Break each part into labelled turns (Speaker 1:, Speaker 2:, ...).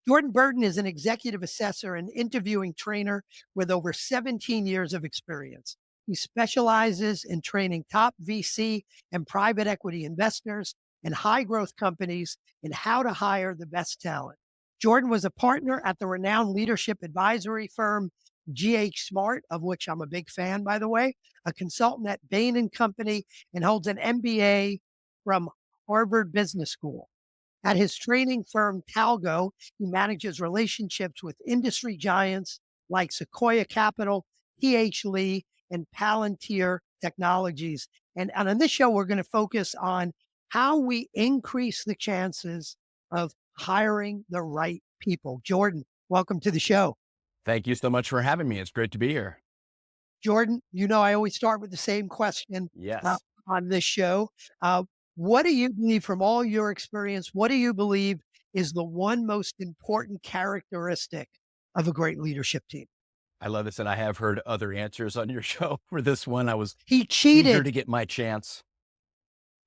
Speaker 1: Jordan Burton is an executive assessor and interviewing trainer with over 17 years of experience. He specializes in training top VC and private equity investors and high growth companies in how to hire the best talent. Jordan was a partner at the renowned leadership advisory firm ghSMART, of which I'm a big fan, by the way, a consultant at Bain Company, and holds an MBA from Harvard Business School. At his training firm, Talgo, he manages relationships with industry giants like Sequoia Capital, Lee, and Palantir Technologies. And on this show, we're going to focus on how we increase the chances of hiring the right people. Jordan, welcome to the show.
Speaker 2: Thank you so much for having me. It's great to be here.
Speaker 1: Jordan, I always start with the same question
Speaker 2: Yes.
Speaker 1: on this show. What do you believe, from all your experience, what do you believe is the one most important characteristic of a great leadership team?
Speaker 2: I love this. And I have heard other answers on your show for this one. I was
Speaker 1: He
Speaker 2: eager to
Speaker 1: cheated.
Speaker 2: get my chance.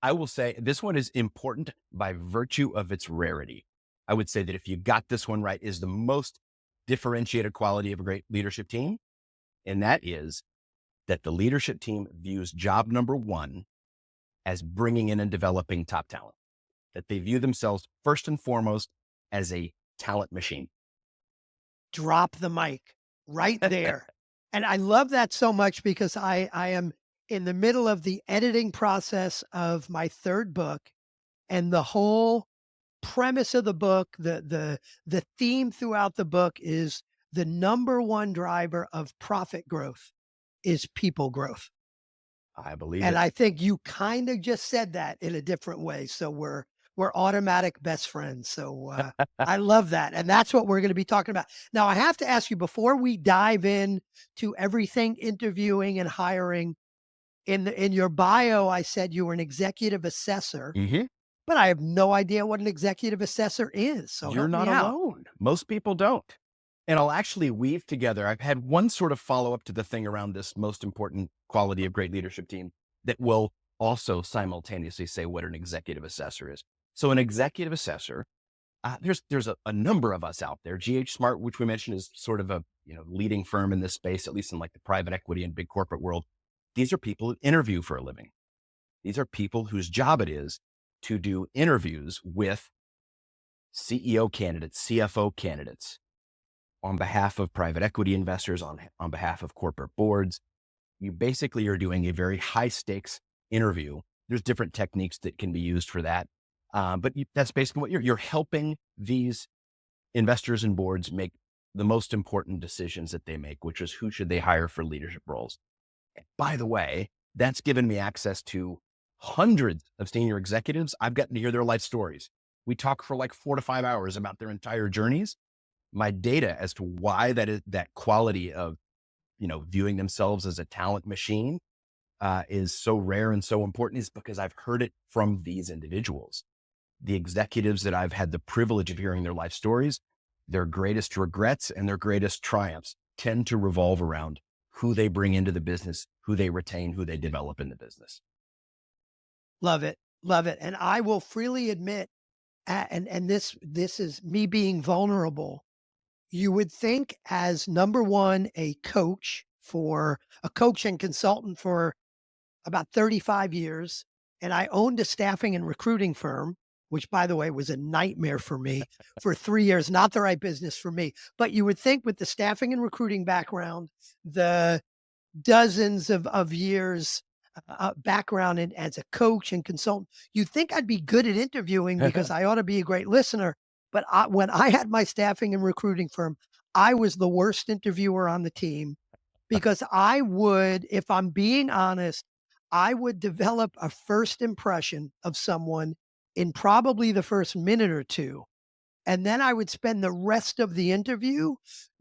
Speaker 2: I will say this one is important by virtue of its rarity. I would say that if you got this one right, is the most differentiated quality of a great leadership team. And that is that the leadership team views job number one as bringing in and developing top talent, that they view themselves first and foremost as a talent machine.
Speaker 1: Drop the mic right there. And I love that so much because I am in the middle of the editing process of my third book, and the whole premise of the book, the theme throughout the book is the number one driver of profit growth is people growth.
Speaker 2: I believe
Speaker 1: And
Speaker 2: it.
Speaker 1: I think you kind of just said that in a different way. So we're automatic best friends. So I love that. And that's what we're going to be talking about. Now, I have to ask you, before we dive in to everything interviewing and hiring, in your bio, I said you were an executive assessor,
Speaker 2: hmm
Speaker 1: but I have no idea what an executive assessor is. So
Speaker 2: You're
Speaker 1: help me
Speaker 2: not
Speaker 1: out.
Speaker 2: alone. Most people don't. And I'll actually weave together. I've had one sort of follow up to the thing around this most important quality of great leadership team that will also simultaneously say what an executive assessor is. So an executive assessor, there's a number of us out there. ghSMART, which we mentioned, is sort of a leading firm in this space, at least in like the private equity and big corporate world. These are people who interview for a living. These are people whose job it is to do interviews with CEO candidates, CFO candidates on behalf of private equity investors, on behalf of corporate boards. You basically are doing a very high stakes interview. There's different techniques that can be used for that. That's basically what you're helping these investors and boards make the most important decisions that they make, which is who should they hire for leadership roles. And by the way, that's given me access to hundreds of senior executives. I've gotten to hear their life stories. We talk for like 4 to 5 hours about their entire journeys. My data as to why that quality of, viewing themselves as a talent machine is so rare and so important is because I've heard it from these individuals. The executives that I've had the privilege of hearing their life stories, their greatest regrets and their greatest triumphs tend to revolve around who they bring into the business, who they retain, who they develop in the business.
Speaker 1: Love it. Love it. And I will freely admit, and this is me being vulnerable. You would think, as number one, a coach and consultant for about 35 years. And I owned a staffing and recruiting firm, which, by the way, was a nightmare for me for 3 years, not the right business for me. But you would think, with the staffing and recruiting background, the dozens of years background as a coach and consultant, you think I'd be good at interviewing because I ought to be a great listener. But when I had my staffing and recruiting firm, I was the worst interviewer on the team because I would, if I'm being honest, I would develop a first impression of someone in probably the first minute or two. And then I would spend the rest of the interview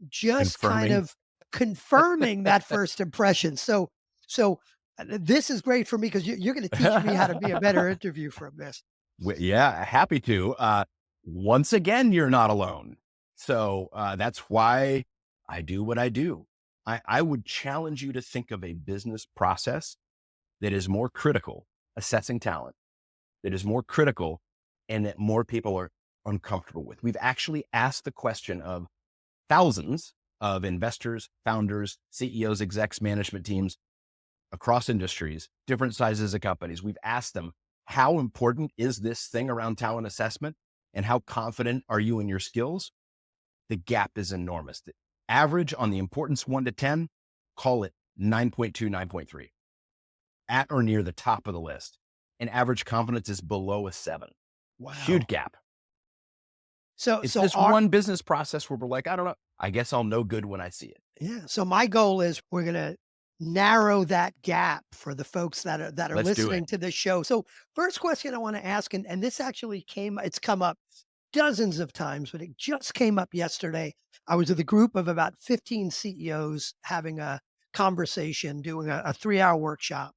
Speaker 1: just kind
Speaker 2: Confirming.
Speaker 1: of confirming that first impression. So this is great for me because you're going to teach me how to be a better interview from this.
Speaker 2: Yeah, happy to. Once again, you're not alone. So that's why I do what I do. I would challenge you to think of a business process that is more critical, assessing talent, that is more critical, and that more people are uncomfortable with. We've actually asked the question of thousands of investors, founders, CEOs, execs, management teams across industries, different sizes of companies. We've asked them, how important is this thing around talent assessment? And how confident are you in your skills? The gap is enormous. The average on the importance 1 to 10, call it 9.2, 9.3, at or near the top of the list. And average confidence is below a 7. Huge
Speaker 1: Wow.
Speaker 2: gap.
Speaker 1: So
Speaker 2: It's
Speaker 1: so
Speaker 2: this
Speaker 1: our
Speaker 2: one business process where we're like, I don't know, I guess I'll know good when I see it.
Speaker 1: Yeah. So my goal is we're gonna narrow that gap for the folks that are
Speaker 2: Let's do it.
Speaker 1: listening to this show. So first question I want to ask, and this actually it's come up dozens of times, but it just came up yesterday. I was with a group of about 15 CEOs having a conversation, doing a 3-hour workshop.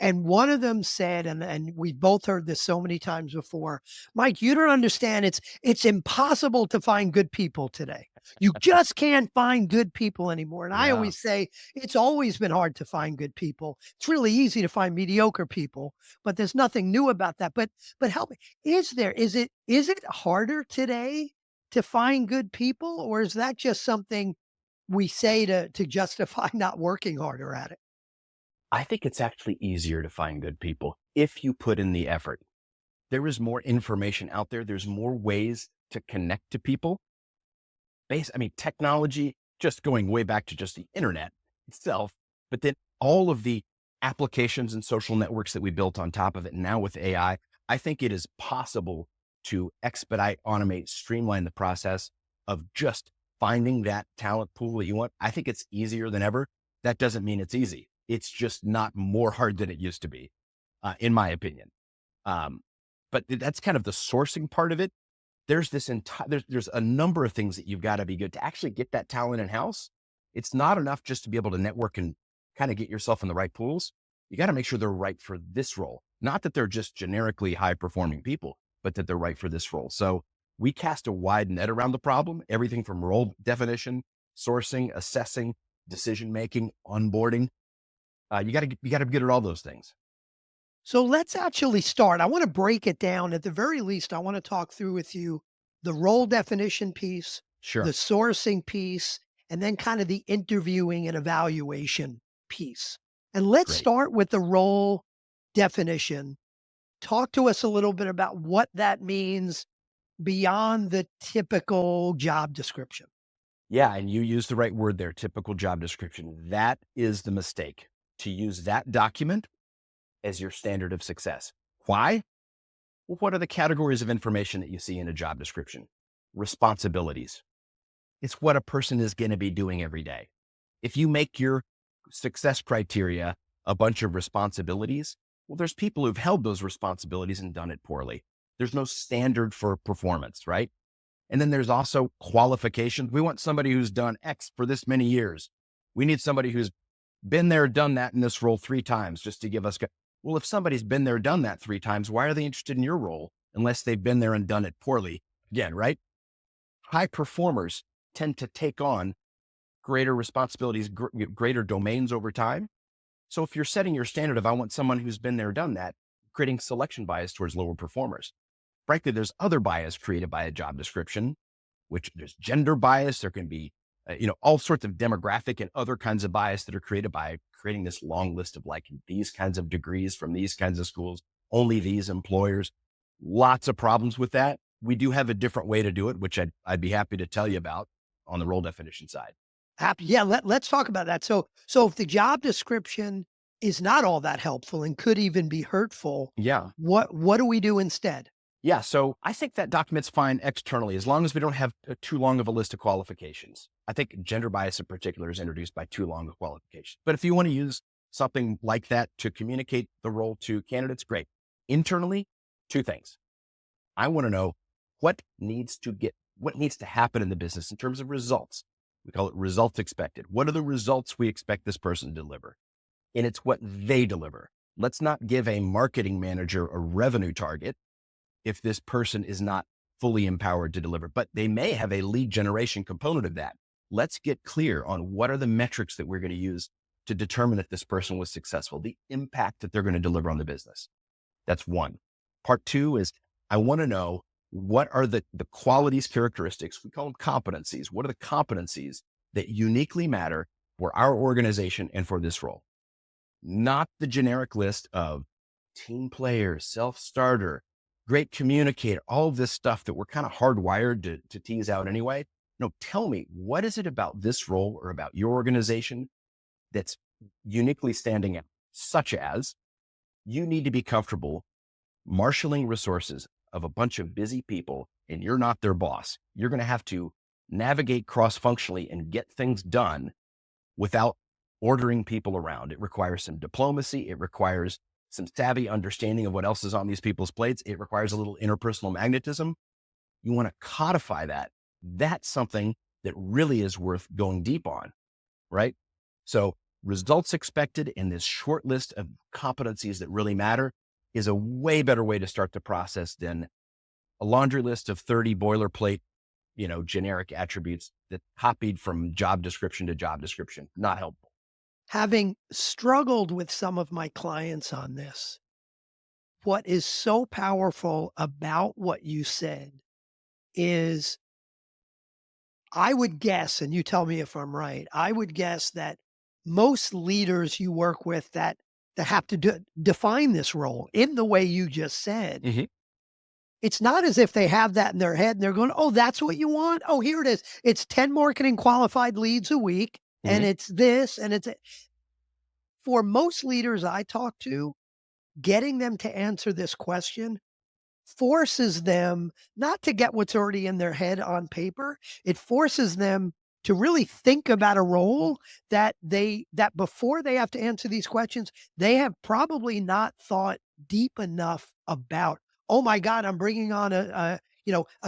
Speaker 1: And one of them said, and we both heard this so many times before, Mike, you don't understand. It's impossible to find good people today. You just can't find good people anymore. And I
Speaker 2: Yeah.
Speaker 1: always say it's always been hard to find good people. It's really easy to find mediocre people, but there's nothing new about that. But help me. Is it harder today to find good people, or is that just something we say to justify not working harder at it?
Speaker 2: I think it's actually easier to find good people if you put in the effort. There is more information out there. There's more ways to connect to people. Technology, just going way back to just the internet itself, but then all of the applications and social networks that we built on top of it. Now with I think it is possible to expedite, automate, streamline the process of just finding that talent pool that you want. I think it's easier than ever. That doesn't mean it's easy. It's just not more hard than it used to be, in my opinion. Um, but that's kind of the sourcing part of it. There's this entire there's a number of things that you've got to be good to actually get that talent in house. It's not enough just to be able to network and kind of get yourself in the right pools. You got to make sure they're right for this role. Not that they're just generically high performing people, but that they're right for this role. So we cast a wide net around the problem, everything from role definition, sourcing, assessing, decision making, onboarding. You got to be good at all those things.
Speaker 1: So let's actually start. I want to break it down. At the very least, I want to talk through with you the role definition piece, the
Speaker 2: Sure.
Speaker 1: sourcing piece, and then kind of the interviewing and evaluation piece. And let's
Speaker 2: Great.
Speaker 1: start with the role definition. Talk to us a little bit about what that means beyond the typical job description.
Speaker 2: Yeah, and you use the right word there, typical job description. That is the mistake, to use that document as your standard of success. Why? Well, what are the categories of information that you see in a job description? Responsibilities. It's what a person is going to be doing every day. If you make your success criteria a bunch of responsibilities, well, there's people who've held those responsibilities and done it poorly. There's no standard for performance, right? And then there's also qualifications. We want somebody who's done X for this many years. We need somebody who's been there, done that in this role 3 times just to give us. Well, if somebody's been there, done that 3 times, why are they interested in your role unless they've been there and done it poorly? Again, right? High performers tend to take on greater responsibilities, greater domains over time. So if you're setting your standard of, I want someone who's been there, done that, creating selection bias towards lower performers. Frankly, there's other bias created by a job description, which there's gender bias. There can be, all sorts of demographic and other kinds of bias that are created by creating this long list of like these kinds of degrees from these kinds of schools, only these employers. Lots of problems with that. We do have a different way to do it, which I'd be happy to tell you about on the role definition side.
Speaker 1: Happy. Yeah, let's talk about that. So if the job description is not all that helpful and could even be hurtful,
Speaker 2: Yeah.
Speaker 1: what do we do instead?
Speaker 2: Yeah. So I think that document's fine externally, as long as we don't have too long of a list of qualifications. I think gender bias in particular is introduced by too long of qualifications. But if you want to use something like that to communicate the role to candidates, great. Internally, 2 things. I want to know what needs to happen in the business in terms of results. We call it results expected. What are the results we expect this person to deliver? And it's what they deliver. Let's not give a marketing manager a revenue target if this person is not fully empowered to deliver, but they may have a lead generation component of that. Let's get clear on what are the metrics that we're going to use to determine if this person was successful, the impact that they're going to deliver on the business. That's one. Part 2 is I want to know What are the qualities, characteristics? We call them competencies. What are the competencies that uniquely matter for our organization and for this role? Not the generic list of team player, self-starter, great communicator, all of this stuff that we're kind of hardwired to tease out anyway. No, tell me, what is it about this role or about your organization that's uniquely standing out, such as you need to be comfortable marshaling resources of a bunch of busy people and you're not their boss. You're going to have to navigate cross-functionally and get things done without ordering people around. It requires some diplomacy. It requires some savvy understanding of what else is on these people's plates. It requires a little interpersonal magnetism. You want to codify that. That's something that really is worth going deep on, right? So results expected in this short list of competencies that really matter is a way better way to start the process than a laundry list of 30 boilerplate, generic attributes that copied from job description to job description. Not helpful.
Speaker 1: Having struggled with some of my clients on this, what is so powerful about what you said is I would guess, and you tell me if I'm right, I would guess that most leaders you work with that have to define this role in the way you just said,
Speaker 2: Mm-hmm.
Speaker 1: it's not as if they have that in their head and they're going, "Oh, that's what you want? Oh, here it is. It's 10 marketing qualified leads a week, and
Speaker 2: Mm-hmm.
Speaker 1: it's this, and it's" for most leaders I talk to, getting them to answer this question forces them not to get what's already in their head on paper. It forces them to really think about a role that before they have to answer these questions, they have probably not thought deep enough about. Oh my God, I'm bringing on a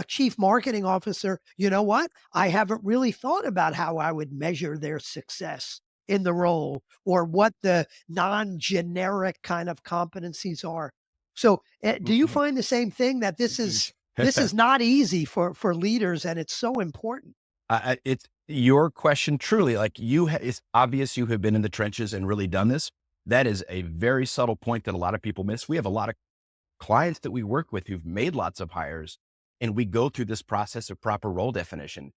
Speaker 1: chief marketing officer. You know what? I haven't really thought about how I would measure their success in the role or what the non-generic kind of competencies are. So, do you find the same thing that this is not easy for leaders and it's so important?
Speaker 2: It's your question truly, like it's obvious you have been in the trenches and really done this. That is a very subtle point that a lot of people miss. We have a lot of clients that we work with who've made lots of hires, and we go through this process of proper role definition.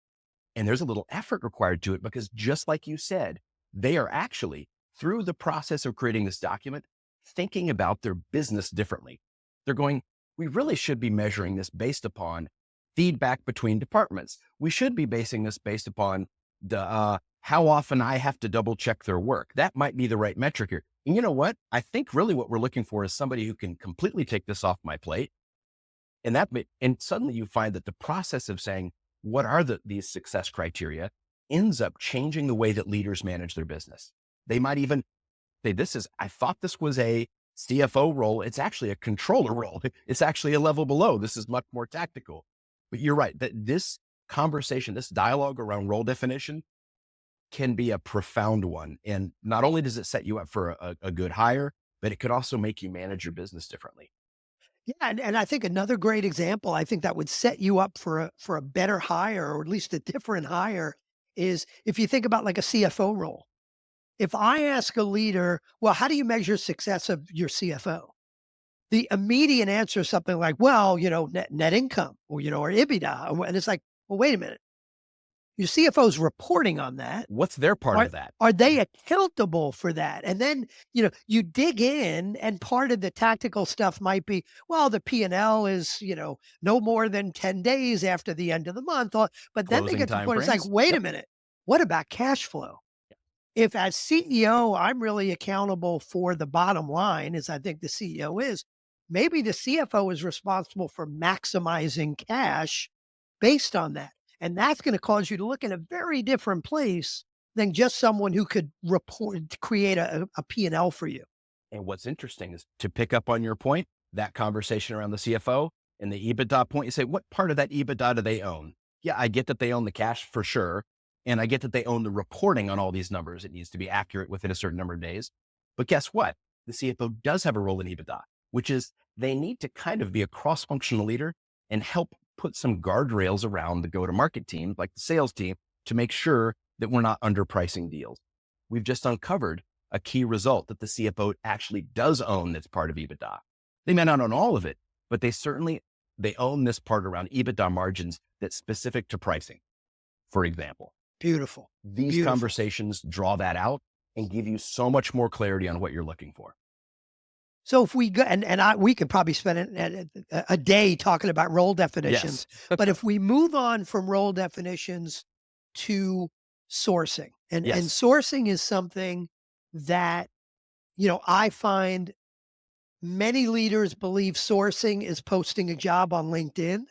Speaker 2: And there's a little effort required to it because just like you said, they are actually through the process of creating this document, thinking about their business differently. They're going, we really should be measuring this based upon feedback between departments. We should be basing this based upon the how often I have to double check their work. That might be the right metric here. And you know what? I think really what we're looking for is somebody who can completely take this off my plate. And suddenly you find that the process of saying, what are these success criteria ends up changing the way that leaders manage their business. They might even say, I thought this was a CFO role. It's actually a controller role. It's actually a level below. This is much more tactical. But you're right that this conversation, this dialogue around role definition can be a profound one. And not only does it set you up for a good hire, but it could also make you manage your business differently.
Speaker 1: Yeah, and I think another great example, I think that would set you up for a better hire or at least a different hire is if you think about like a CFO role. If I ask a leader, "Well, how do you measure success of your CFO?" The immediate answer is something like, "Well, net income or EBITDA." And it's like, "Well, wait a minute. Your CFO's reporting on that.
Speaker 2: What's their part
Speaker 1: Are
Speaker 2: of that?
Speaker 1: are they accountable for that?" And then, you dig in and part of the tactical stuff might be, well, the P&L is, no more than 10 days after the end of the month. But then they
Speaker 2: Closing
Speaker 1: get to the point, it's like,
Speaker 2: timeframes?
Speaker 1: wait a
Speaker 2: Yep.
Speaker 1: minute. What about cash flow? If as CEO, I'm really accountable for the bottom line, as I think the CEO is, maybe the CFO is responsible for maximizing cash based on that. And that's going to cause you to look in a very different place than just someone who could create a P&L for you.
Speaker 2: And what's interesting is to pick up on your point, that conversation around the CFO and the EBITDA point, you say, what part of that EBITDA do they own? Yeah, I get that they own the cash for sure. And I get that they own the reporting on all these numbers. It needs to be accurate within a certain number of days. But guess what? The CFO does have a role in EBITDA, which is they need to kind of be a cross-functional leader and help put some guardrails around the go-to-market team, like the sales team, to make sure that we're not underpricing deals. We've just uncovered a key result that the CFO actually does own that's part of EBITDA. They may not own all of it, but they certainly They own this part around EBITDA margins that's specific to pricing, for example.
Speaker 1: Beautiful.
Speaker 2: These
Speaker 1: Beautiful.
Speaker 2: conversations draw that out and give you so much more clarity on what you're looking for.
Speaker 1: So if we go, we could probably spend a day talking about role
Speaker 2: Yes.
Speaker 1: definitions, but if we move on from role definitions to sourcing, and
Speaker 2: Yes.
Speaker 1: sourcing is something that, I find many leaders believe sourcing is posting a job on LinkedIn.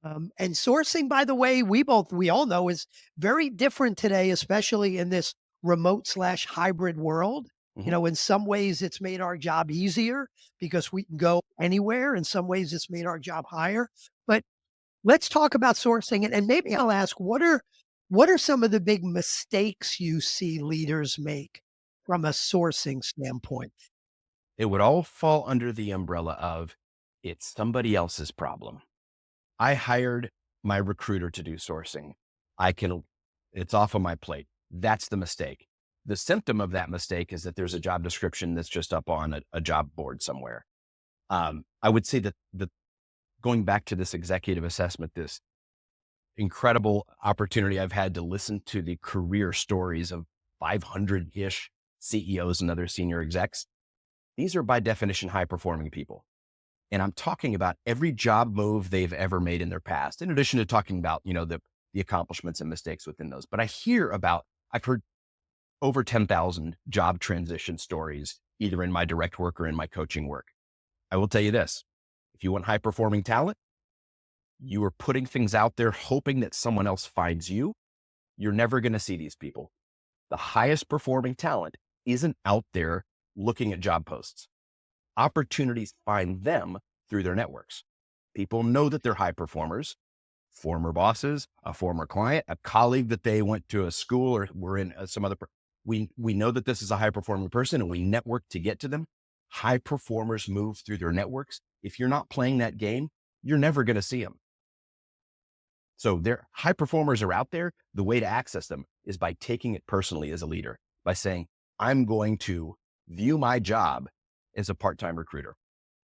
Speaker 1: And sourcing, by the way, we all know is very different today, especially in this remote/hybrid world.
Speaker 2: Mhm.
Speaker 1: In some ways it's made our job easier because we can go anywhere. In some ways it's made our job higher. But let's talk about sourcing, and maybe I'll ask, what are some of the big mistakes you see leaders make from a sourcing standpoint?
Speaker 2: It would all fall under the umbrella of it's somebody else's problem. I hired my recruiter to do sourcing. I can, it's off of my plate. That's the mistake. The symptom of that mistake is that there's a job description that's just up on a job board somewhere. I would say that going back to this executive assessment, this incredible opportunity I've had to listen to the career stories of 500-ish CEOs and other senior execs. These are by definition high performing people. And I'm talking about every job move they've ever made in their past, in addition to talking about, the accomplishments and mistakes within those. But I've heard over 10,000 job transition stories, either in my direct work or in my coaching work. I will tell you this, if you want high performing talent, you are putting things out there, hoping that someone else finds you. You're never going to see these people. The highest performing talent isn't out there looking at job posts. Opportunities find them through their networks. People know that they're high performers, former bosses, a former client, a colleague that they went to a school or were in some other. We know that this is a high performing person and we network to get to them. High performers move through their networks. If you're not playing that game, you're never going to see them. So their high performers are out there. The way to access them is by taking it personally as a leader, by saying, I'm going to view my job as a part-time recruiter.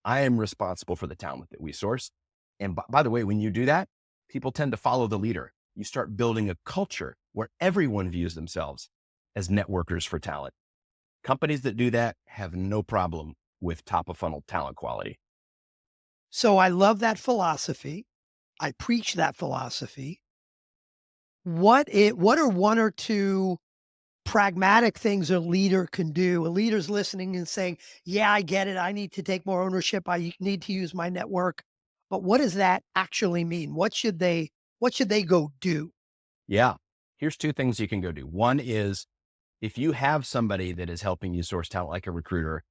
Speaker 2: I am responsible for the talent that we source. And by the way, when you do that, people tend to follow the leader. You start building a culture where everyone views themselves as networkers for talent. Companies that do that have no problem with top of funnel talent quality.
Speaker 1: So I love that philosophy. I preach that philosophy. What are one or two pragmatic things a leader can do? A leader's listening and saying, "Yeah, I get it. I need to take more ownership. I need to use my network." But what does that actually mean? What should they go do?
Speaker 2: Yeah. Here's two things you can go do. One is if you have somebody that is helping you source talent like a recruiter,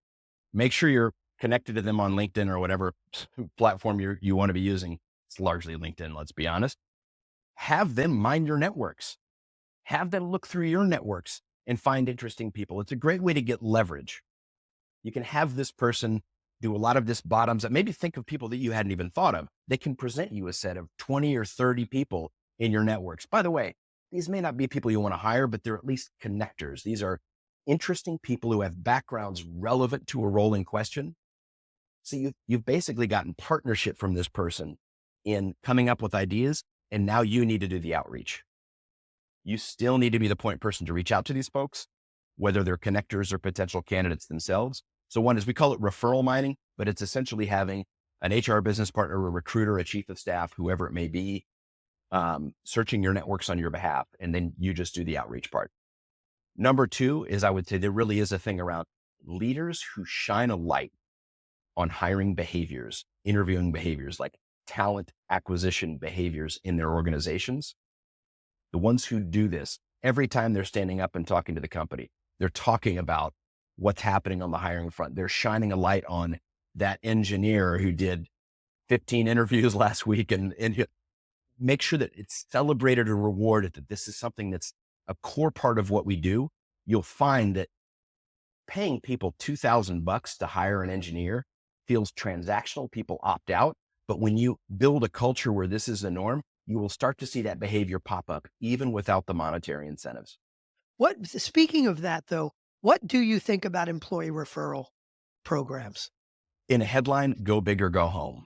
Speaker 2: make sure you're connected to them on LinkedIn or whatever platform you want to be using. It's largely LinkedIn, let's be honest. Have them mind your networks. Have them look through your networks and find interesting people. It's a great way to get leverage. You can have this person do a lot of this bottoms up. Maybe think of people that you hadn't even thought of. They can present you a set of 20 or 30 people in your networks. By the way, these may not be people you want to hire, but they're at least connectors. These are interesting people who have backgrounds relevant to a role in question. So you've basically gotten partnership from this person in coming up with ideas, and now you need to do the outreach. You still need to be the point person to reach out to these folks, whether they're connectors or potential candidates themselves. So one is, we call it referral mining, but it's essentially having an HR business partner, a recruiter, a chief of staff, whoever it may be, searching your networks on your behalf. And then you just do the outreach part. Number two is, I would say there really is a thing around leaders who shine a light on hiring behaviors, interviewing behaviors, like talent acquisition behaviors in their organizations. The ones who do this, every time they're standing up and talking to the company, they're talking about what's happening on the hiring front. They're shining a light on that engineer who did 15 interviews last week, and make sure that it's celebrated or rewarded, that this is something that's a core part of what we do. You'll find that paying people $2,000 to hire an engineer feels transactional. People opt out. But when you build a culture where this is the norm, you will start to see that behavior pop up even without the monetary incentives.
Speaker 1: Speaking of that though, what do you think about employee referral programs?
Speaker 2: In a headline, go big or go home.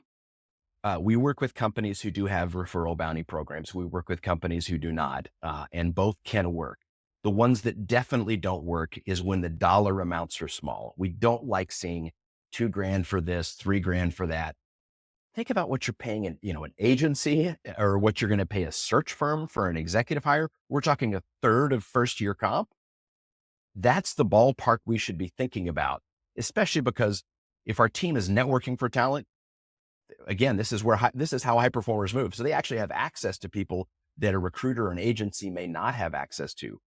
Speaker 2: We work with companies who do have referral bounty programs. We work with companies who do not, and both can work. The ones that definitely don't work is when the dollar amounts are small. We don't like seeing 2 grand for this, 3 grand for that. Think about what you're paying an agency or what you're going to pay a search firm for an executive hire. We're talking a third of first year comp. That's the ballpark we should be thinking about, especially because if our team is networking for talent, again, this is how high performers move. So they actually have access to people that a recruiter or an agency may not have access to.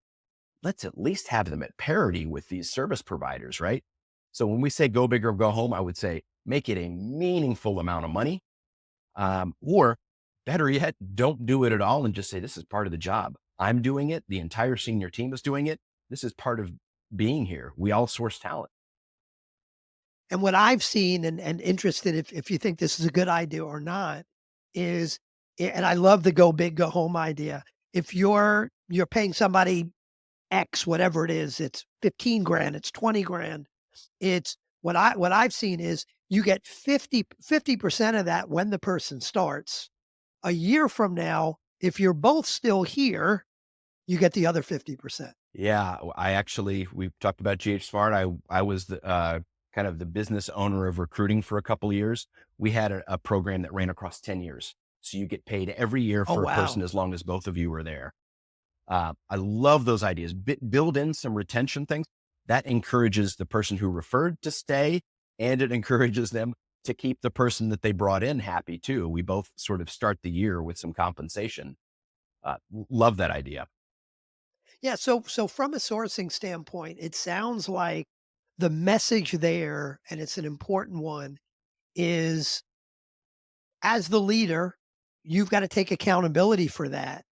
Speaker 2: Let's at least have them at parity with these service providers, right? So when we say go big or go home, I would say make it a meaningful amount of money, or better yet, don't do it at all and just say this is part of the job. I'm doing it. The entire senior team is doing it. This is part of being here. We all source talent.
Speaker 1: And what I've seen and interested if you think this is a good idea or not is, and I love the go big, go home idea. If you're paying somebody X, whatever it is, it's 15 grand, it's 20 grand. It's what I've seen is you get 50% of that when the person starts. A year from now, if you're both still here, you get the other 50%.
Speaker 2: Yeah, we talked about ghSMART. I was the kind of the business owner of recruiting for a couple of years. We had a program that ran across 10 years. So you get paid every year
Speaker 1: Oh,
Speaker 2: for a person
Speaker 1: wow.
Speaker 2: as long as both of you were there. I love those ideas. Build in some retention things that encourages the person who referred to stay, and it encourages them to keep the person that they brought in happy too. We both sort of start the year with some compensation. Love that idea.
Speaker 1: Yeah, so from a sourcing standpoint, it sounds like the message there, and it's an important one, is as the leader, you've got to take accountability for that.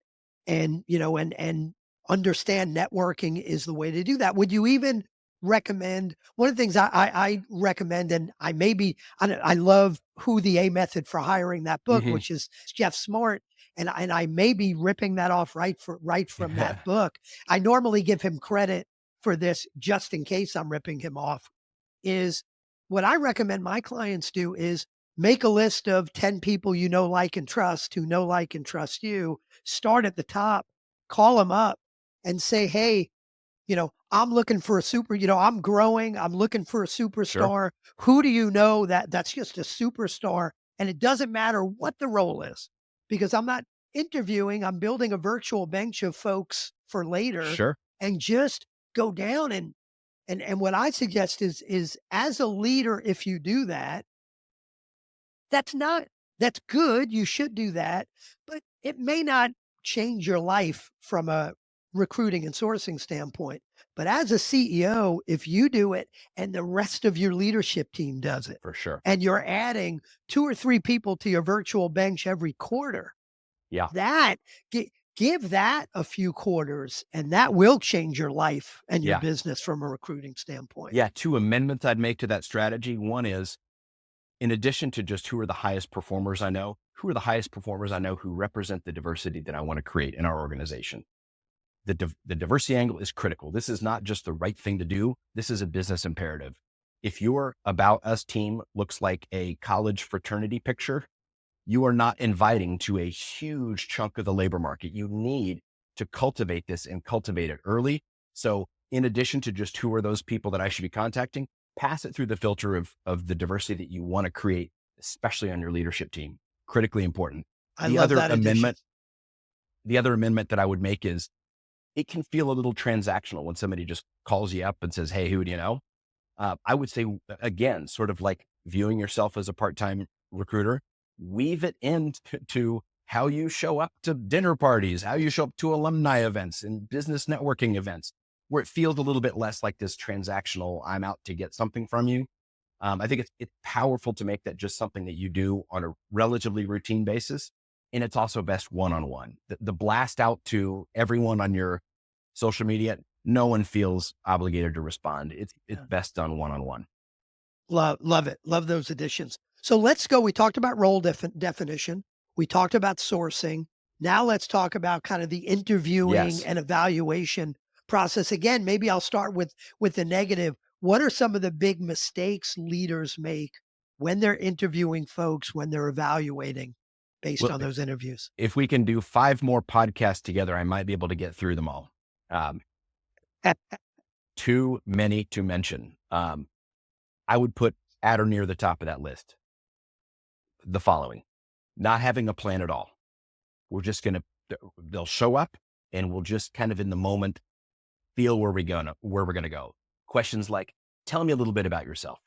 Speaker 1: And, and understand networking is the way to do that. Would you even recommend one of the things I recommend, and I love Who the A Method for Hiring, that book,
Speaker 2: Hmm.
Speaker 1: which is Jeff Smart. And I may be ripping that off right from that book. I normally give him credit for this just in case I'm ripping him off. Is what I recommend my clients do is make a list of 10 people you know, like, and trust, who know, like, and trust you. Start at the top, call them up and say, hey, I'm looking for a I'm growing, I'm looking for a
Speaker 2: Sure.
Speaker 1: superstar. Who do you know that's just a superstar? And it doesn't matter what the role is, because I'm not interviewing, I'm building a virtual bench of folks for later,
Speaker 2: Sure.
Speaker 1: and just go down and what I suggest is as a leader, if you do that, that's not that's good, you should do that, but it may not change your life from a recruiting and sourcing standpoint. But as a CEO, if you do it and the rest of your leadership team does it,
Speaker 2: For sure.
Speaker 1: and you're adding 2 or 3 people to your virtual bench every quarter,
Speaker 2: Yeah.
Speaker 1: that give that a few quarters, and that will change your life and your
Speaker 2: Yeah.
Speaker 1: business from a recruiting standpoint.
Speaker 2: Yeah. Two amendments I'd make to that strategy. One is, in addition to just who are the highest performers I know, who are the highest performers I know who represent the diversity that I want to create in our organization? The diversity angle is critical. This is not just the right thing to do. This is a business imperative. If your About Us team looks like a college fraternity picture, you are not inviting to a huge chunk of the labor market. You need to cultivate this and cultivate it early. So in addition to just who are those people that I should be contacting, pass it through the filter of the diversity that you want to create, especially on your leadership team. Critically important.
Speaker 1: I
Speaker 2: The
Speaker 1: love
Speaker 2: other
Speaker 1: that addition.
Speaker 2: amendment, the other amendment that I would make is it can feel a little transactional when somebody just calls you up and says, hey, who do you know? I would say, again, sort of like viewing yourself as a part-time recruiter, weave it into how you show up to dinner parties, how you show up to alumni events and business networking events, where it feels a little bit less like this transactional, I'm out to get something from you. I think it's powerful to make that just something that you do on a relatively routine basis. And it's also best one-on-one. The blast out to everyone on your social media, no one feels obligated to respond. It's
Speaker 1: Yeah.
Speaker 2: best done one-on-one.
Speaker 1: Love it. Love those additions. So let's go. We talked about role definition. We talked about sourcing. Now let's talk about kind of the interviewing
Speaker 2: Yes.
Speaker 1: and evaluation process. Again, maybe I'll start with the negative. What are some of the big mistakes leaders make when they're interviewing folks, when they're evaluating based
Speaker 2: Well,
Speaker 1: on those interviews?
Speaker 2: if we can do 5 more podcasts together, I might be able to get through them all. Um, Too many to mention. I would put at or near the top of that list the following: not having a plan at all. We're just going to, they'll show up and we'll just kind of in the moment feel where we're going to go. Questions like, tell me a little bit about yourself.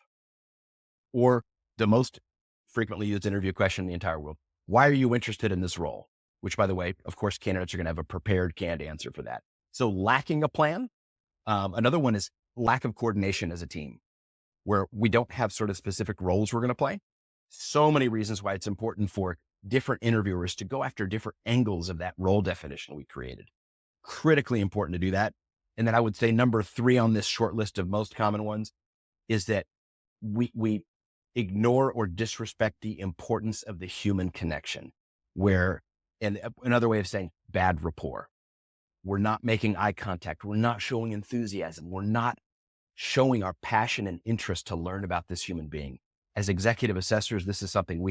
Speaker 2: Or the most frequently used interview question in the entire world: why are you interested in this role? Which, by the way, of course, candidates are going to have a prepared, canned answer for that. So lacking a plan. Another one is lack of coordination as a team, where we don't have sort of specific roles we're going to play. So many reasons why it's important for different interviewers to go after different angles of that role definition we created. Critically important to do that. And then I would say number 3 on this short list of most common ones is that we ignore or disrespect the importance of the human connection, where, and another way of saying bad rapport. We're not making eye contact. We're not showing enthusiasm. We're not showing our passion and interest to learn about this human being. As executive assessors, this is something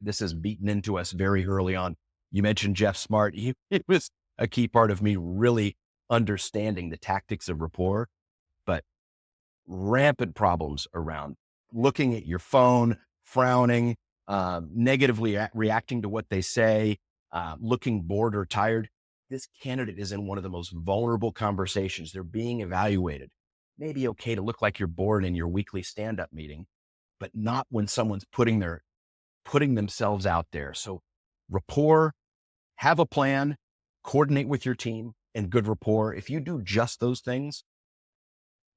Speaker 2: this is beaten into us very early on. You mentioned ghSMART. It was a key part of me really understanding the tactics of rapport, but rampant problems around looking at your phone, frowning, negatively reacting to what they say, looking bored or tired. This candidate is in one of the most vulnerable conversations. They're being evaluated. Maybe okay to look like you're bored in your weekly stand-up meeting, but not when someone's putting themselves out there. So rapport, have a plan, coordinate with your team, and good rapport. If you do just those things,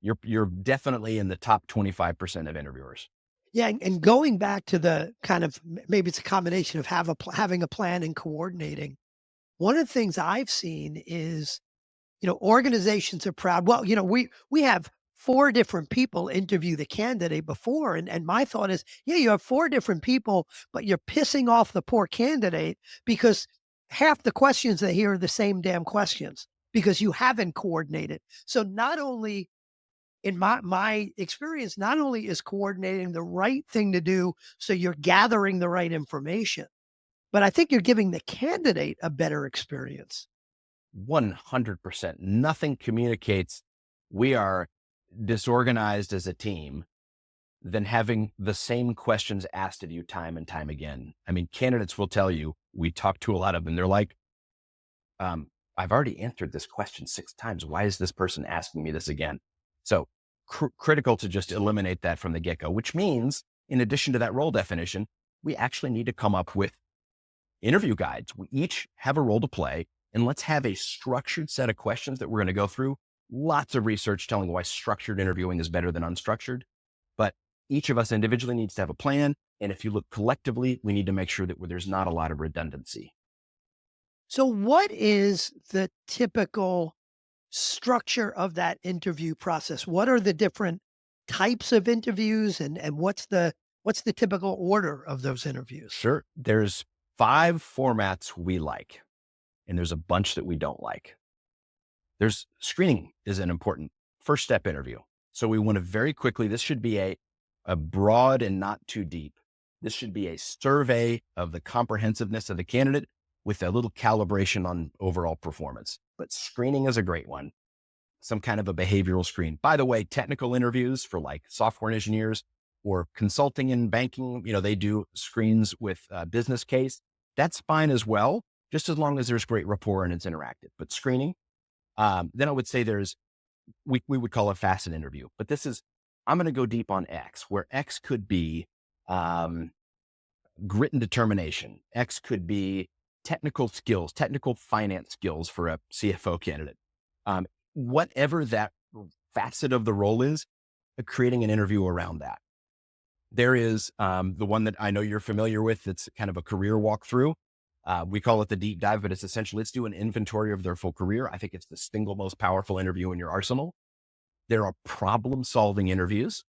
Speaker 2: you're definitely in the top 25% of interviewers.
Speaker 1: Yeah, and going back to the kind of, maybe it's a combination of having a plan and coordinating. One of the things I've seen is, organizations are proud. Well, we have 4 different people interview the candidate before, and my thought is, yeah, you have 4 different people, but you're pissing off the poor candidate because half the questions they hear are the same damn questions because you haven't coordinated. So not only, in my experience, not only is coordinating the right thing to do, so you're gathering the right information, but I think you're giving the candidate a better experience.
Speaker 2: 100%. Nothing communicates we are disorganized as a team than having the same questions asked of you time and time again. I mean, candidates will tell you, we talk to a lot of them, they're like, I've already answered this question 6 times. Why is this person asking me this again? So critical to just eliminate that from the get-go, which means in addition to that role definition, we actually need to come up with interview guides. We each have a role to play, and let's have a structured set of questions that we're going to go through. Lots of research telling why structured interviewing is better than unstructured, but each of us individually needs to have a plan. And if you look collectively, we need to make sure that there's not a lot of redundancy.
Speaker 1: So what is the typical structure of that interview process? What are the different types of interviews, and what's the typical order of those interviews?
Speaker 2: Sure. There's 5 formats we like, and there's a bunch that we don't like. There's screening is an important first step interview. So we want to very quickly, this should be a broad and not too deep. This should be a survey of the comprehensiveness of the candidate with a little calibration on overall performance. But screening is a great one. Some kind of a behavioral screen. By the way, technical interviews for like software engineers or consulting and banking, they do screens with business case. That's fine as well, just as long as there's great rapport and it's interactive. But screening, then I would say we would call it facet interview, but I'm going to go deep on X, where X could be grit and determination. X could be technical skills, technical finance skills for a CFO candidate. Whatever that facet of the role is, creating an interview around that. There is the one that I know you're familiar with. It's kind of a career walkthrough. We call it the deep dive, but it's essentially, let's do an inventory of their full career. I think it's the single most powerful interview in your arsenal. There are problem-solving interviews.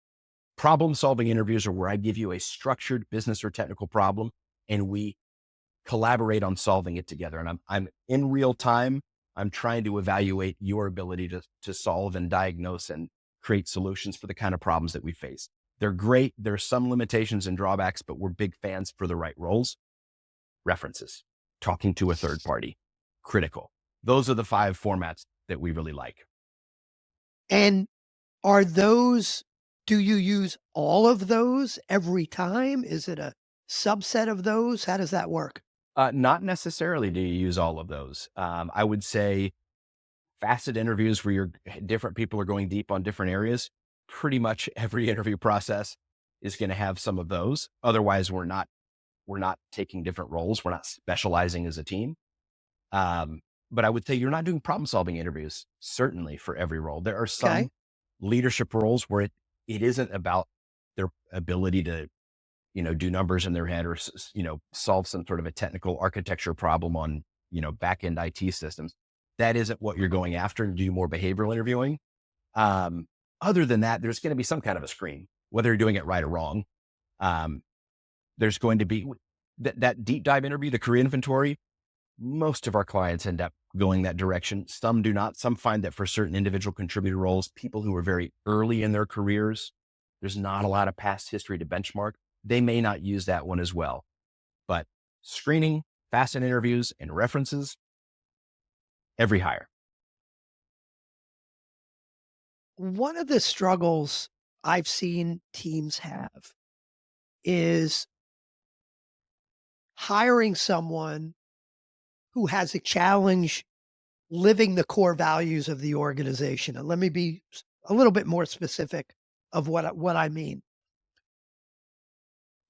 Speaker 2: Problem-solving interviews are where I give you a structured business or technical problem, and we collaborate on solving it together. And I'm in real time, I'm trying to evaluate your ability to solve and diagnose and create solutions for the kind of problems that we face. They're great. There's some limitations and drawbacks, but we're big fans for the right roles. References, talking to a third party, critical. Those are the 5 formats that we really like.
Speaker 1: And are those, do you use all of those every time? Is it a subset of those? How does that work?
Speaker 2: Not necessarily do you use all of those. I would say facet interviews where different people are going deep on different areas. Pretty much every interview process is going to have some of those. Otherwise, we're not taking different roles. We're not specializing as a team. But I would say you're not doing problem solving interviews, certainly for every role. There are
Speaker 1: Okay.
Speaker 2: some leadership roles where it isn't about their ability to, do numbers in their head or, solve some sort of a technical architecture problem on, back end IT systems. That isn't what you're going after, and do more behavioral interviewing. Other than that, there's going to be some kind of a screen, whether you're doing it right or wrong. There's going to be that deep dive interview, the career inventory. Most of our clients end up going that direction. Some do not. Some find that for certain individual contributor roles, people who are very early in their careers, there's not a lot of past history to benchmark. They may not use that one as well. But screening, facet interviews, and references, every hire.
Speaker 1: One of the struggles I've seen teams have is hiring someone who has a challenge living the core values of the organization. And let me be a little bit more specific of what I mean.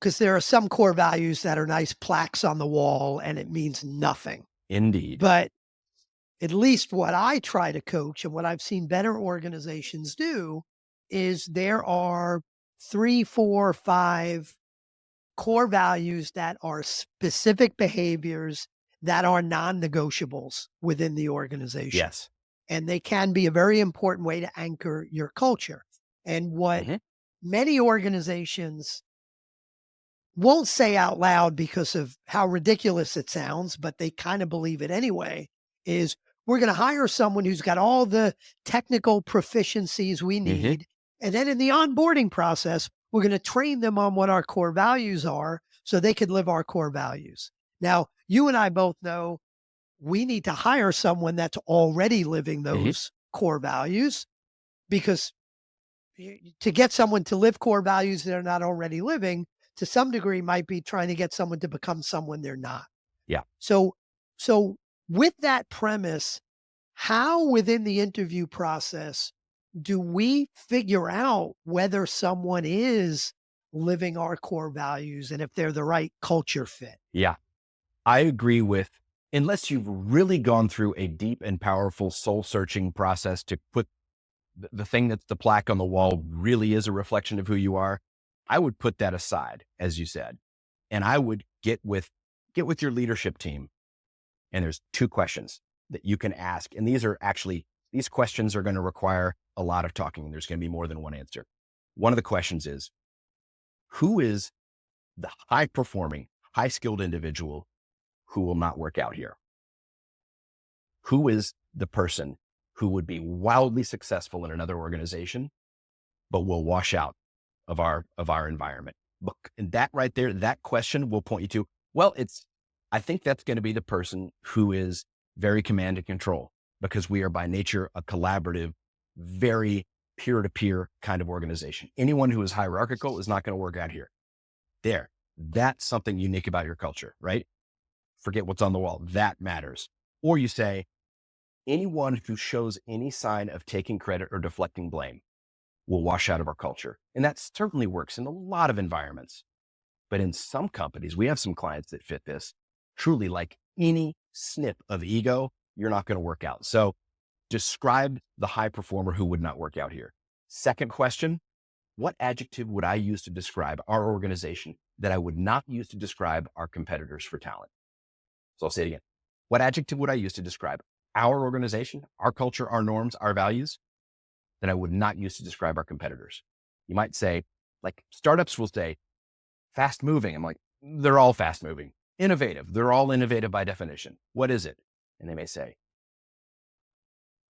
Speaker 1: Because there are some core values that are nice plaques on the wall and it means nothing.
Speaker 2: Indeed.
Speaker 1: But at least what I try to coach and what I've seen better organizations do is there are 3, 4, 5 core values that are specific behaviors that are non-negotiables within the organization.
Speaker 2: Yes.
Speaker 1: And they can be a very important way to anchor your culture. And what
Speaker 2: Mhm.
Speaker 1: many organizations won't say out loud because of how ridiculous it sounds, but they kind of believe it anyway, is we're going to hire someone who's got all the technical proficiencies we
Speaker 2: Mhm.
Speaker 1: need. And then in the onboarding process, we're going to train them on what our core values are so they can live our core values. Now, you and I both know we need to hire someone that's already living
Speaker 2: Mhm.
Speaker 1: those core values because to get someone to live core values they're not already living to some degree might be trying to get someone to become someone they're not.
Speaker 2: Yeah.
Speaker 1: So so with that premise, how within the interview process do we figure out whether someone is living our core values and if they're the right culture fit?
Speaker 2: Yeah. I agree with, unless you've really gone through a deep and powerful soul searching process to put the thing that's the plaque on the wall really is a reflection of who you are, I would put that aside, as you said. And I would get with your leadership team. And there's 2 questions that you can ask. And these questions are going to require a lot of talking. There's going to be more than one answer. One of the questions is, who is the high performing, high skilled individual who will not work out here? Who is the person who would be wildly successful in another organization, but will wash out of our environment? And that right there, that question will point you to, well, I think that's going to be the person who is very command and control, because we are by nature a collaborative, very peer-to-peer kind of organization. Anyone who is hierarchical is not going to work out here. That's something unique about your culture, right? Forget what's on the wall. That matters. Or you say, anyone who shows any sign of taking credit or deflecting blame will wash out of our culture. And that certainly works in a lot of environments. But in some companies, we have some clients that fit this. Truly, like any snip of ego, you're not going to work out. So describe the high performer who would not work out here. Second question, what adjective would I use to describe our organization that I would not use to describe our competitors for talent? So I'll say it again. What adjective would I use to describe our organization, our culture, our norms, our values that I would not use to describe our competitors? You might say, like startups will say, fast moving. I'm like, they're all fast moving. Innovative. They're all innovative by definition. What is it? And they may say,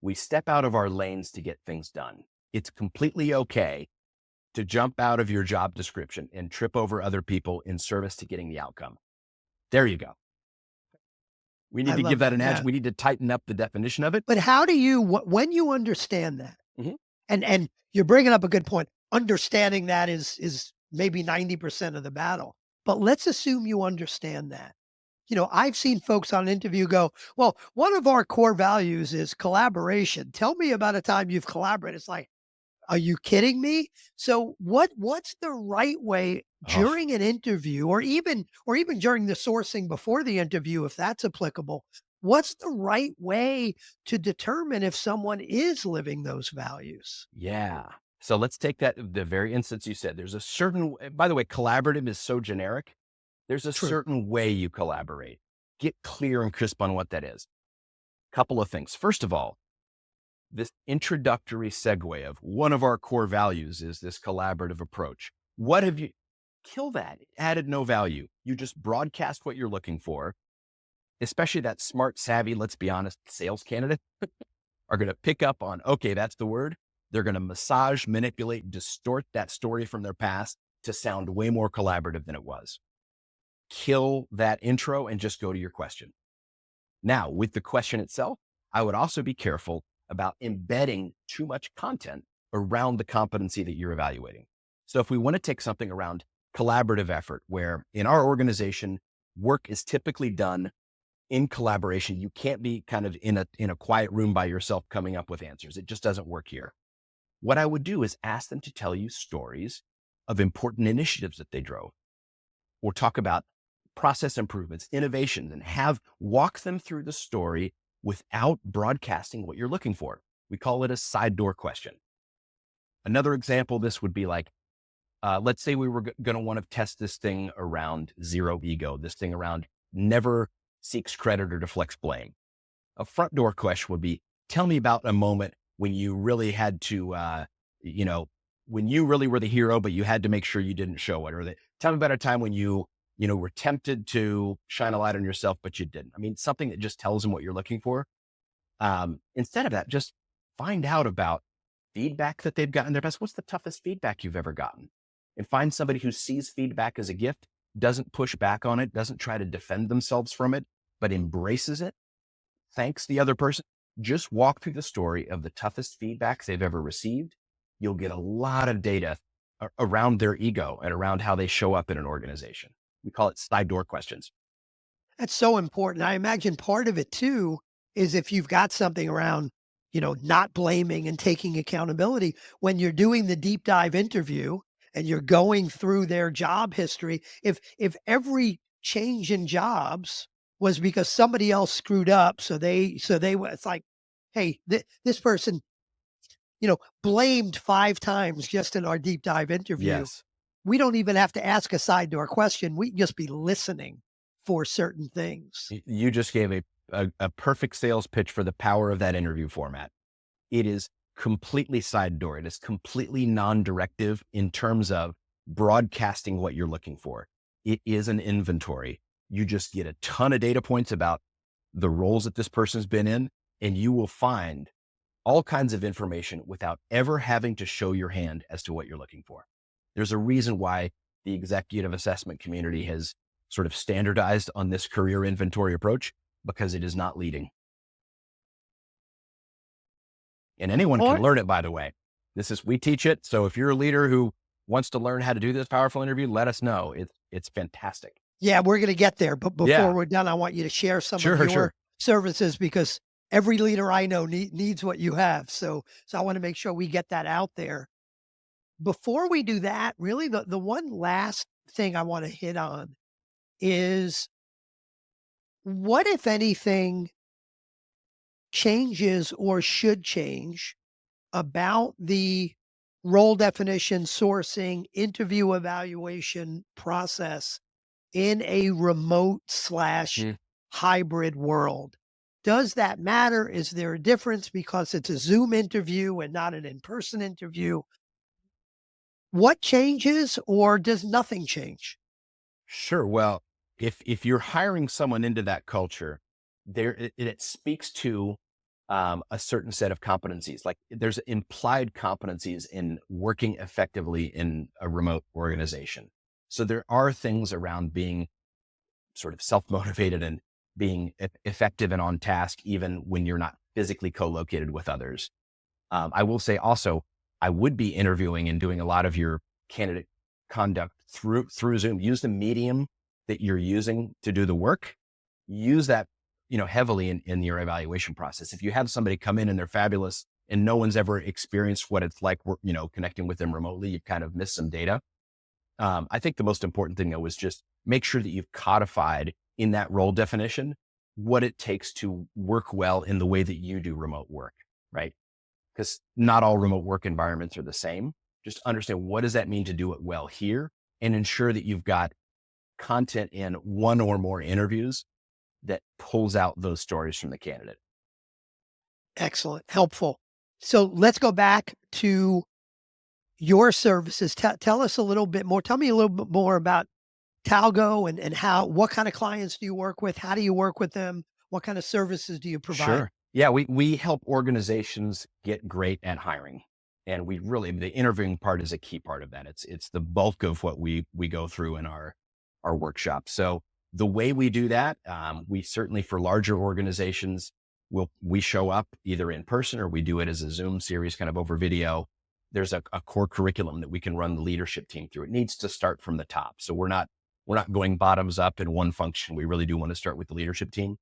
Speaker 2: we step out of our lanes to get things done. It's completely okay to jump out of your job description and trip over other people in service to getting the outcome. There you go. We need
Speaker 1: I
Speaker 2: to give
Speaker 1: love
Speaker 2: that
Speaker 1: that.
Speaker 2: an edge.
Speaker 1: Yeah.
Speaker 2: We need to tighten up the definition of it.
Speaker 1: But how do you, when you understand that,
Speaker 2: Mhm.
Speaker 1: and you're bringing up a good point, understanding that is maybe 90% of the battle. But let's assume you understand that. I've seen folks on an interview go, well, one of our core values is collaboration. Tell me about a time you've collaborated. It's like, are you kidding me? So what's the right way
Speaker 2: Oh,
Speaker 1: during an interview, or even during the sourcing before the interview, if that's applicable? What's the right way to determine if someone is living those values?
Speaker 2: yeah. So let's take the very instance you said. There's a certain, by the way, collaborative is so generic. There's a
Speaker 1: True.
Speaker 2: certain way you collaborate. Get clear and crisp on what that is. Couple of things. First of all, this introductory segue of one of our core values is this collaborative approach. What have you kill that? It added no value. You just broadcast what you're looking for, especially that smart, savvy, let's be honest, sales candidate are going to pick up on, okay, that's the word. They're going to massage, manipulate, distort that story from their past to sound way more collaborative than it was. Kill that intro and just go to your question. Now, with the question itself, I would also be careful about embedding too much content around the competency that you're evaluating. So if we want to take something around collaborative effort, where in our organization, work is typically done in collaboration. You can't be kind of in a quiet room by yourself coming up with answers. It just doesn't work here. What I would do is ask them to tell you stories of important initiatives that they drove, or talk about process improvements, innovations, and have walk them through the story without broadcasting what you're looking for. We call it a side door question. Another example, this would be like, let's say we were going to want to test this thing around zero ego, this thing around never seeks credit or deflects blame. A front door question would be, tell me about a moment when you really had to, when you really were the hero, but you had to make sure you didn't show it. Or tell me about a time when you were tempted to shine a light on yourself, but you didn't. I mean, something that just tells them what you're looking for. Instead of that, just find out about feedback that they've gotten in their past. What's the toughest feedback you've ever gotten? And find somebody who sees feedback as a gift, doesn't push back on it, doesn't try to defend themselves from it, but embraces it, thanks the other person. Just walk through the story of the toughest feedback they've ever received. You'll get a lot of data around their ego and around how they show up in an organization. We call it side door questions.
Speaker 1: That's so important. I imagine part of it too is if you've got something around, not blaming and taking accountability when you're doing the deep dive interview and you're going through their job history. If every change in jobs was because somebody else screwed up, it's like, hey, this person, blamed 5 times just in our deep dive interview.
Speaker 2: Yes.
Speaker 1: We don't even have to ask a side door question. We can just be listening for certain things.
Speaker 2: You just gave a perfect sales pitch for the power of that interview format. It is completely side door. It is completely non-directive in terms of broadcasting what you're looking for. It is an inventory. You just get a ton of data points about the roles that this person's been in, and you will find all kinds of information without ever having to show your hand as to what you're looking for. There's a reason why the executive assessment community has sort of standardized on this career inventory approach, because it is not leading. And anyone can
Speaker 1: Or
Speaker 2: learn it, by the way. We teach it. So if you're a leader who wants to learn how to do this powerful interview, let us know. It's fantastic.
Speaker 1: yeah, we're going to get there. But before
Speaker 2: Yeah,
Speaker 1: we're done, I want you to share some of
Speaker 2: sure,
Speaker 1: your
Speaker 2: sure.
Speaker 1: services because every leader I know needs what you have. So I want to make sure we get that out there. Before we do that, really the one last thing I want to hit on is what, if anything, changes or should change about the role definition, sourcing, interview evaluation process in a remote slash
Speaker 2: Mm.
Speaker 1: hybrid world. Does that matter? Is there a difference because it's a Zoom interview and not an in-person interview? What changes or does nothing change?
Speaker 2: Sure. Well, if you're hiring someone into that culture, it speaks to a certain set of competencies. Like there's implied competencies in working effectively in a remote organization. So there are things around being sort of self-motivated and being effective and on task, even when you're not physically co-located with others. I will say also, I would be interviewing and doing a lot of your candidate conduct through Zoom. Use the medium that you're using to do the work. Use that, heavily in your evaluation process. If you have somebody come in and they're fabulous and no one's ever experienced what it's like, connecting with them remotely, you've kind of missed some data. I think the most important thing though is just make sure that you've codified in that role definition what it takes to work well in the way that you do remote work, right? Because not all remote work environments are the same. Just understand, what does that mean to do it well here, and ensure that you've got content in one or more interviews that pulls out those stories from the candidate.
Speaker 1: Excellent. Helpful. So let's go back to your services. Tell us a little bit more. Tell me a little bit more about Talgo and what kind of clients do you work with? How do you work with them? What kind of services do you provide?
Speaker 2: Sure. Yeah, we help organizations get great at hiring. And the interviewing part is a key part of that. It's the bulk of what we go through in our workshop. So the way we do that, we certainly, for larger organizations, we show up either in person or we do it as a Zoom series kind of over video. There's a core curriculum that we can run the leadership team through. It needs to start from the top. So we're not going bottoms up in one function. We really do want to start with the leadership team.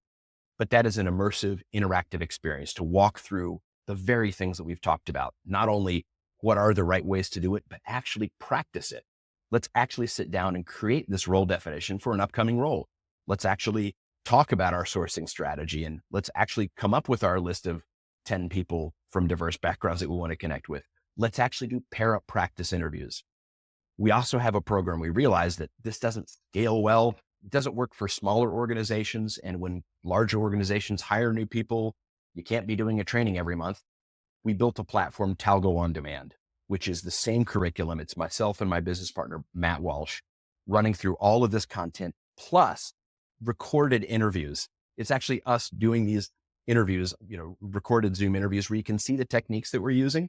Speaker 2: But that is an immersive, interactive experience to walk through the very things that we've talked about. Not only what are the right ways to do it, but actually practice it. Let's actually sit down and create this role definition for an upcoming role. Let's actually talk about our sourcing strategy, and let's actually come up with our list of 10 people from diverse backgrounds that we want to connect with. Let's actually do pair up practice interviews. We also have a program. We realize that this doesn't scale well. It doesn't work for smaller organizations. And when larger organizations hire new people, you can't be doing a training every month. We built a platform, Talgo On Demand, which is the same curriculum. It's myself and my business partner, Matt Walsh, running through all of this content, plus recorded interviews. It's actually us doing these interviews, recorded Zoom interviews where you can see the techniques that we're using.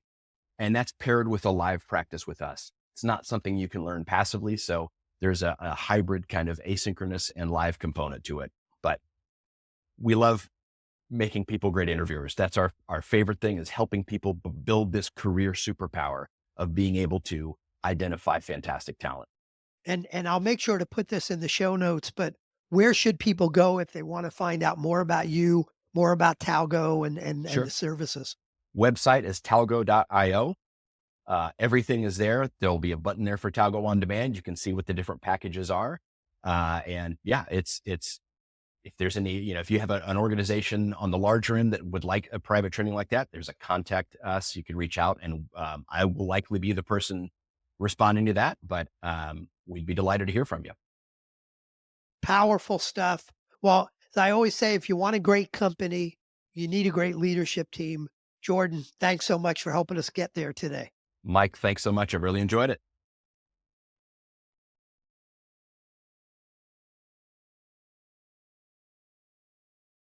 Speaker 2: And that's paired with a live practice with us. It's not something you can learn passively. So there's a hybrid kind of asynchronous and live component to it. But we love making people great interviewers. That's our favorite thing, is helping people build this career superpower of being able to identify fantastic talent.
Speaker 1: And I'll make sure to put this in the show notes, but where should people go if they want to find out more about you, more about Talgo and the
Speaker 2: Sure.
Speaker 1: services?
Speaker 2: Website is talgo.io. Everything is there. There'll be a button there for Talgo On Demand. You can see what the different packages are. And yeah, it's if there's any, if you have an organization on the larger end that would like a private training like that, there's a contact us. You can reach out, and I will likely be the person responding to that. But we'd be delighted to hear from you.
Speaker 1: Powerful stuff. Well, as I always say, if you want a great company, you need a great leadership team. Jordan, thanks so much for helping us get there today.
Speaker 2: Mike, thanks so much. I really enjoyed it.